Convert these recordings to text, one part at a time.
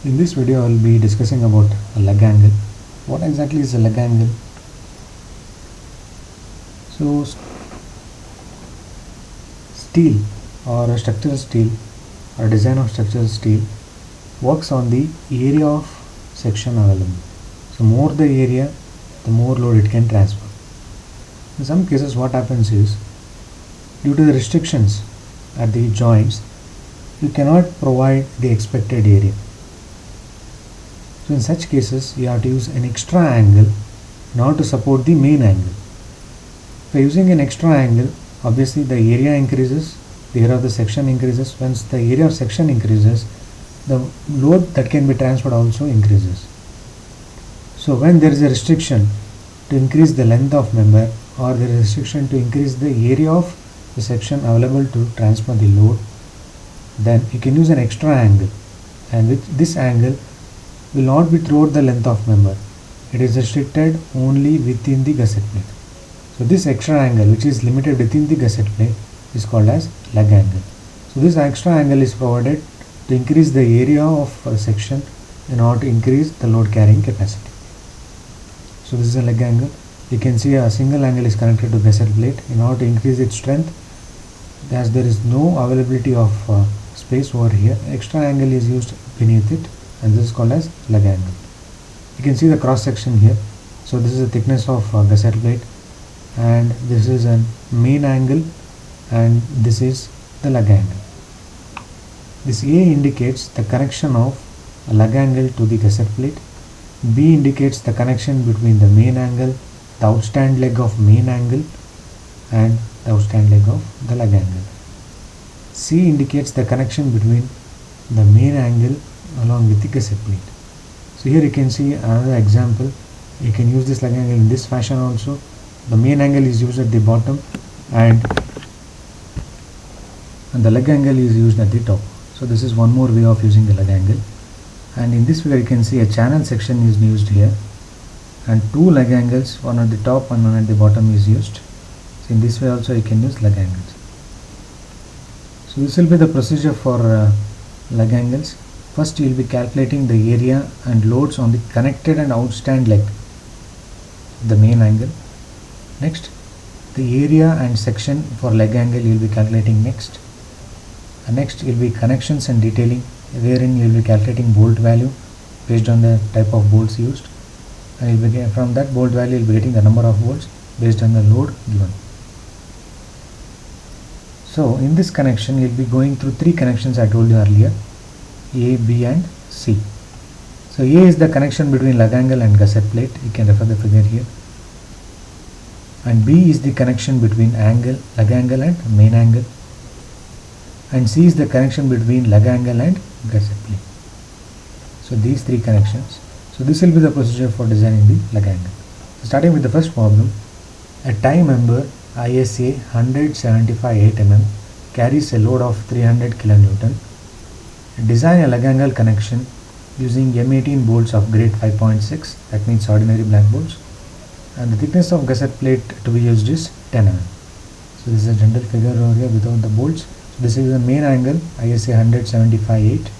In this video I will be discussing about a leg angle. What exactly is a leg angle? So steel or a structural steel or design of structural steel works on the area of section available. So more the area, the more load it can transfer. In some cases what happens is, due to the restrictions at the joints, you cannot provide the expected area. So in such cases you have to use an extra angle in order to support the main angle. By using an extra angle, obviously the area increases, the area of the section increases. Once the area of section increases, the load that can be transferred also increases. So when there is a restriction to increase the length of member, or there is a restriction to increase the area of the section available to transfer the load, then you can use an extra angle, and with this angle will not be throughout the length of member. It is restricted only within the gusset plate. So this extra angle, which is limited within the gusset plate, is called as leg angle. So this extra angle is provided to increase the area of a section in order to increase the load carrying capacity. So this is a leg angle. You can see a single angle is connected to gusset plate in order to increase its strength. As there is no availability of space over here, extra angle is used beneath it, and this is called as leg angle. You can see the cross section here. So this is the thickness of gusset plate, and this is a main angle, and this is the leg angle. This A indicates the connection of a leg angle to the gusset plate. B indicates the connection between the main angle, the outstand leg of main angle, and the outstand leg of the leg angle. C indicates the connection between the main angle along with the gusset plate. So here you can see another example. You can use this leg angle in this fashion also. The main angle is used at the bottom, and the leg angle is used at the top. So this is one more way of using the leg angle. And in this figure you can see a channel section is used here, and two leg angles, one at the top and one at the bottom is used. So in this way also you can use leg angles. So this will be the procedure for leg angles. First you will be calculating the area and loads on the connected and outstand leg, the main angle. Next, the area and section for leg angle you will be calculating next. And next will be connections and detailing, wherein you will be calculating bolt value based on the type of bolts used, and you'll be from that bolt value you will be getting the number of bolts based on the load given. So in this connection you will be going through three connections I told you earlier: A, B and C. So A is the connection between leg angle and gusset plate, you can refer the figure here, and B is the connection between leg angle and main angle, and C is the connection between leg angle and gusset plate. So these three connections. So this will be the procedure for designing the leg angle. So starting with the first problem, a tie member ISA 175 8 mm carries a load of 300 kN. Design a leg angle connection using M18 bolts of grade 5.6, that means ordinary black bolts, and the thickness of gusset plate to be used is 10 mm. So this is a general figure over here without the bolts. So this is the main angle ISA 175 8,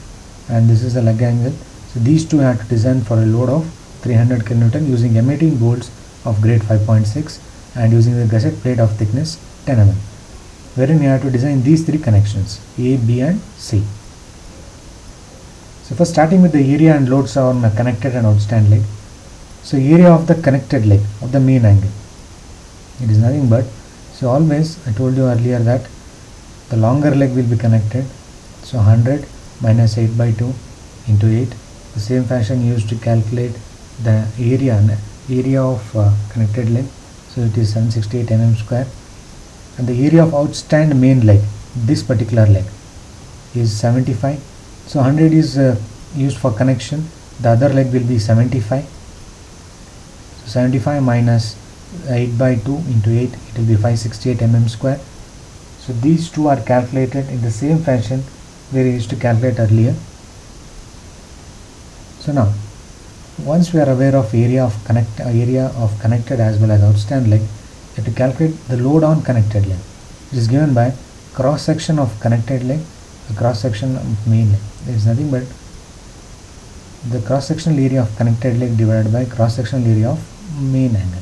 and this is the leg angle. So these two have to design for a load of 300 kN using M18 bolts of grade 5.6 and using the gusset plate of thickness 10 mm, wherein you have to design these three connections A, B and C. So first, starting with the area and loads on a connected and outstand leg. So area of the connected leg of the main angle, it is nothing but, so always I told you earlier that the longer leg will be connected, so 100 minus 8 by 2 into 8. The same fashion used to calculate the area of connected leg. So it is 768 mm square, and the area of outstand main leg, this particular leg, is 75. So 100 is used for connection, the other leg will be 75. So 75 minus 8 by 2 into 8, it will be 568 mm square. So these two are calculated in the same fashion where we used to calculate earlier. So now, once we are aware of area of connected as well as outstand leg, we have to calculate the load on connected leg. It is given by cross section of connected leg, a cross section of main leg. There is nothing but the cross-sectional area of connected leg divided by cross-sectional area of main angle.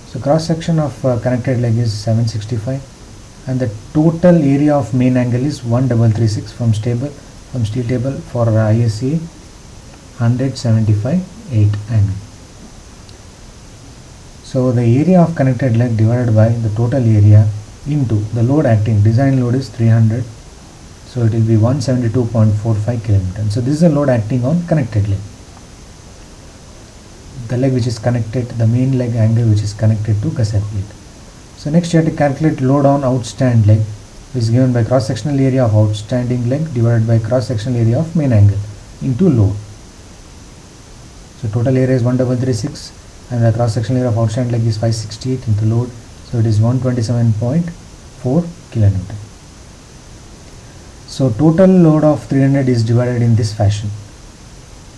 So cross-section of connected leg is 765 and the total area of main angle is 1336 from steel table for ISA 175/8 angle. So the area of connected leg divided by the total area into the load acting, design load is 300, so it will be 172.45 kN. So this is a load acting on connected leg, the leg which is connected, the main leg angle which is connected to gusset plate. So next you have to calculate load on outstand leg, which is given by cross sectional area of outstanding leg divided by cross sectional area of main angle into load. So total area is 1336 and the cross sectional area of outstanding leg is 568 into load, so it is 127.4 kN. So total load of 300 is divided in this fashion.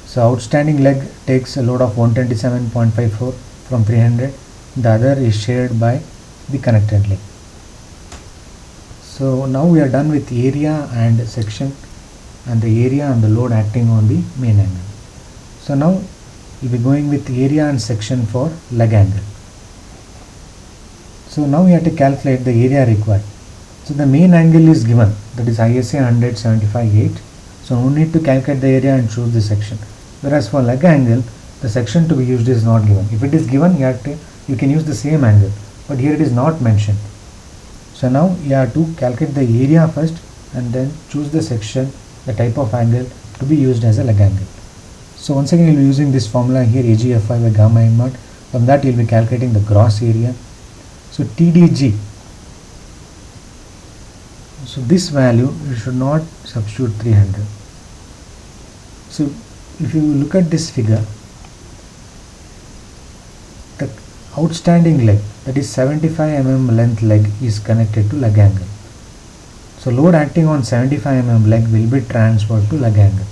So outstanding leg takes a load of 127.54 from 300, the other is shared by the connected leg. So now we are done with area and section and the area and the load acting on the main angle. So now we'll be going with area and section for leg angle. So now we have to calculate the area required. So the main angle is given, that is ISA 175/8. So no need to calculate the area and choose the section. Whereas for leg angle, the section to be used is not given. If it is given, you can use the same angle, but here it is not mentioned. So now you have to calculate the area first and then choose the section, the type of angle to be used as a leg angle. So once again you will be using this formula here, AGFI by gamma m naught. From that you will be calculating the gross area. So TDG, so this value you should not substitute 300. So if you look at this figure, the outstanding leg, that is 75 mm length leg, is connected to leg angle. So load acting on 75 mm leg will be transferred to leg angle.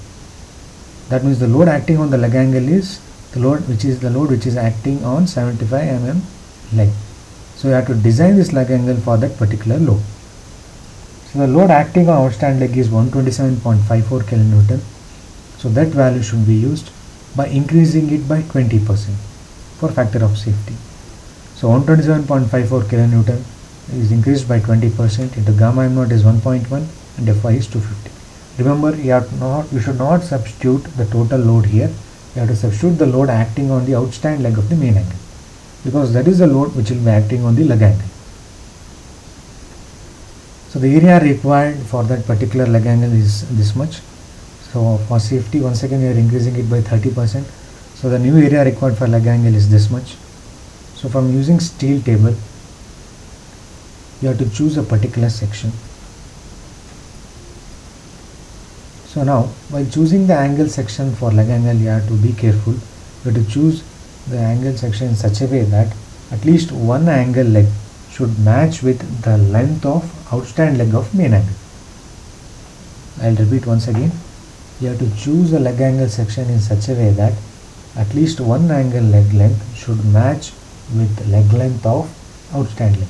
That means the load acting on the leg angle is the load which is acting on 75 mm leg. So you have to design this leg angle for that particular load. So the load acting on outstanding leg is 127.54 kN. So that value should be used by increasing it by 20% for factor of safety. So 127.54 kN is increased by 20% into gamma m naught is 1.1 and Fy is 250. Remember, you should not substitute the total load here. You have to substitute the load acting on the outstanding leg of the main angle, because that is the load which will be acting on the leg angle. So the area required for that particular leg angle is this much. So for safety, once again we are increasing it by 30%. So the new area required for leg angle is this much. So from using steel table, you have to choose a particular section. So now while choosing the angle section for leg angle, you have to be careful. You have to choose the angle section in such a way that at least one angle leg should match with the length of outstanding leg of main angle. I'll repeat once again. You have to choose a leg angle section in such a way that at least one angle leg length should match with leg length of outstanding leg.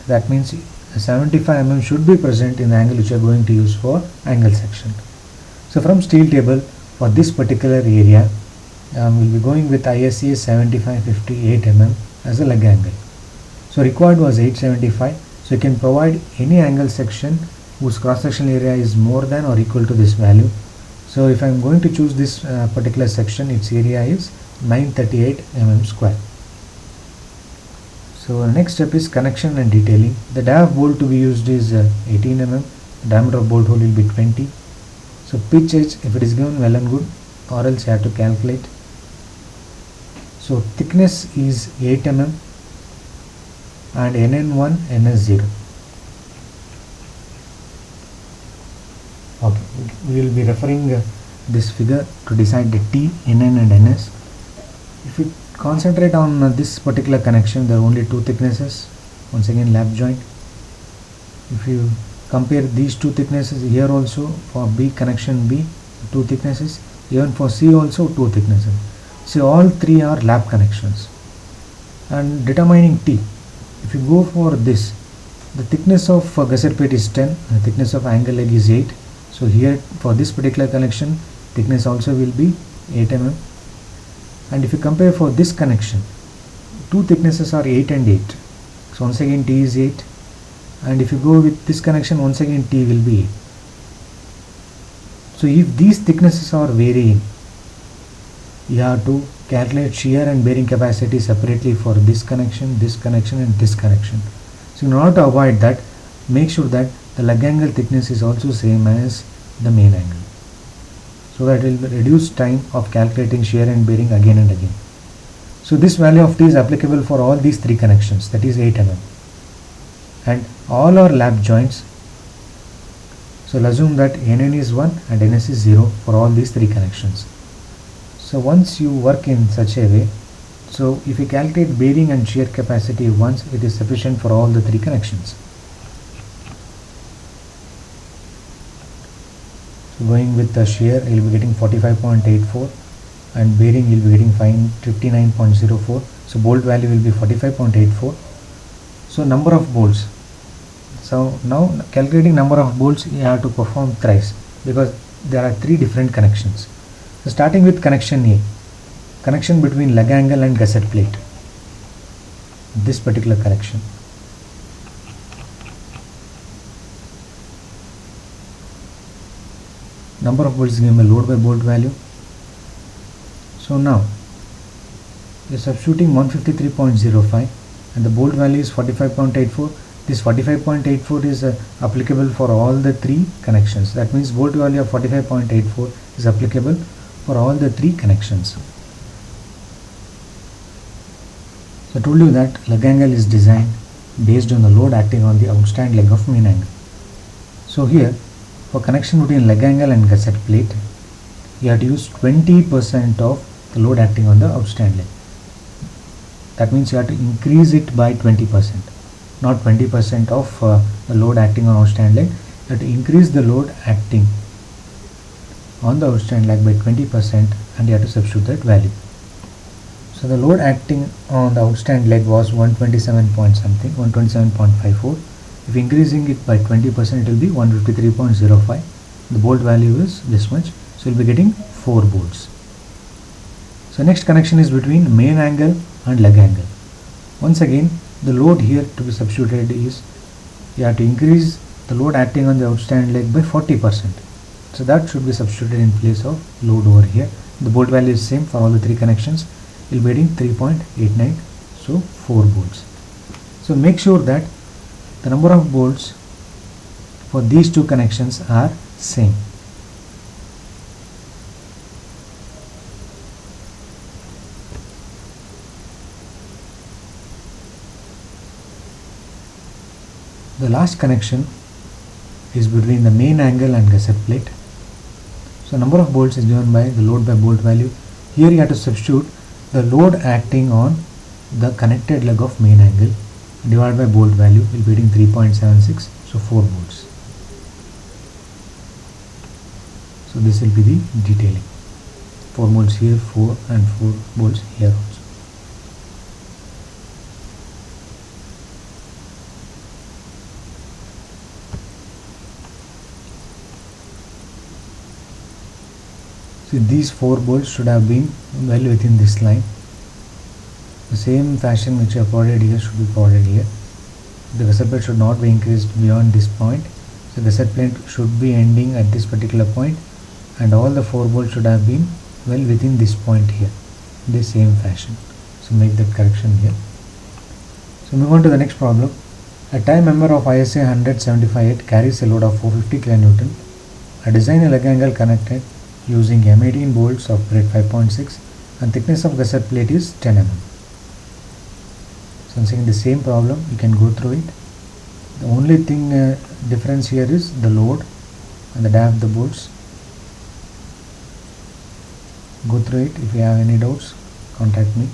That means 75 mm should be present in the angle which you are going to use for angle section. So from steel table for this particular area, we'll be going with ISA 75/58 mm as a leg angle. So required was 875. So you can provide any angle section whose cross sectional area is more than or equal to this value. So if I am going to choose this particular section, its area is 938 mm square. So the next step is connection and detailing. The dia of bolt to be used is 18 mm. Diameter of bolt hole will be 20. So pitch edge, if it is given, well and good, or else you have to calculate. So thickness is 8 mm and NN1, NS0. Okay, we will be referring this figure to decide the T, NN and NS. If you concentrate on this particular connection, there are only two thicknesses. Once again, lap joint. If you compare these two thicknesses, here also for B connection B, two thicknesses, even for C also two thicknesses. So all three are lap connections. And determining T, if you go for this, the thickness of gusset plate is 10, the thickness of angle leg is 8. So here for this particular connection, thickness also will be 8 mm. And if you compare for this connection, two thicknesses are 8 and 8. So once again T is 8, and if you go with this connection, once again T will be 8. So if these thicknesses are varying, you have to calculate shear and bearing capacity separately for this connection, and this connection. So in order to avoid that, make sure that the leg angle thickness is also same as the main angle, so that it will reduce time of calculating shear and bearing again and again. So this value of T is applicable for all these three connections, that is 8 mm, and all are lap joints. So we'll assume that Nn is 1 and Ns is 0 for all these three connections. So once you work in such a way, so if you calculate bearing and shear capacity once, it is sufficient for all the three connections. So going with the shear, you will be getting 45.84, and bearing you will be getting 59.04. So bolt value will be 45.84. So number of bolts. So now calculating number of bolts, you have to perform thrice, because there are three different connections. So starting with connection A, connection between leg angle and gusset plate, this particular connection. Number of bolts given by load by bolt value. So now you are substituting 153.05 and the bolt value is 45.84. This 45.84 is applicable for all the three connections. That means bolt value of 45.84 is applicable for all the three connections. So I told you that leg angle is designed based on the load acting on the outstand leg of main angle. So here, for connection between leg angle and gusset plate, you have to use 20% of the load acting on the outstand leg. That means you have to increase it by 20%, not 20% of the load acting on outstand leg. You have to increase the load acting on the outstand leg by 20%, and you have to substitute that value. So the load acting on the outstand leg was 127 point something, 127.54. If increasing it by 20%, it will be 153.05. The bolt value is this much, so you'll be getting 4 bolts. So next connection is between main angle and leg angle. Once again, the load here to be substituted is, you have to increase the load acting on the outstand leg by 40%. So that should be substituted in place of load over here. The bolt value is same for all the three connections. You'll be getting 3.89, so 4 bolts. So make sure that the number of bolts for these two connections are same. The last connection is between the main angle and gusset plate. So number of bolts is given by the load by bolt value. Here you have to substitute the load acting on the connected leg of main angle divided by bolt value. Will be getting 3.76, so 4 bolts. So this will be the detailing. 4 bolts here, 4 and 4 bolts here also. So these 4 bolts should have been well within this line. The same fashion which I have provided here should be provided here. The gusset plate should not be increased beyond this point. So the gusset plate should be ending at this particular point, and all the 4 bolts should have been well within this point here, in the same fashion. So make that correction here. So move on to the next problem. A tie member of ISA 100-75-8 carries a load of 450 kN. I design a leg angle connected using M18 bolts of grade 5.6 and thickness of gusset plate is 10 mm. So once again the same problem, you can go through it. The only thing difference here is the load and the diameter of the bolts. Go through it. If you have any doubts, contact me.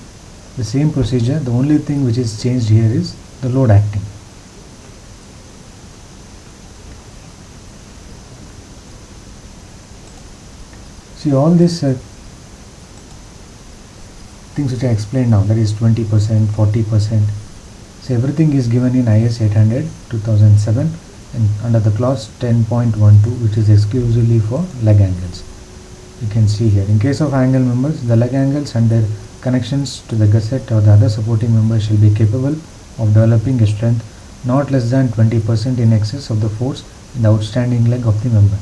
The same procedure, the only thing which is changed here is the load acting. See all these things which I explained now, that is 20%, 40%. So everything is given in IS 800 2007 and under the clause 10.12, which is exclusively for leg angles. You you can see here. In case of angle members, the leg angles and their connections to the gusset or the other supporting members shall be capable of developing a strength not less than 20% in excess of the force in the outstanding leg of the member.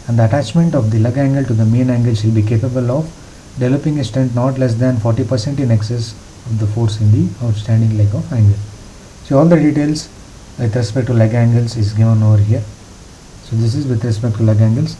And the attachment of the leg angle to the main angle shall be capable of developing a strength not less than 40% in excess of the force in the outstanding leg of angle. So all the details with respect to leg angles is given over here. So this is with respect to leg angles.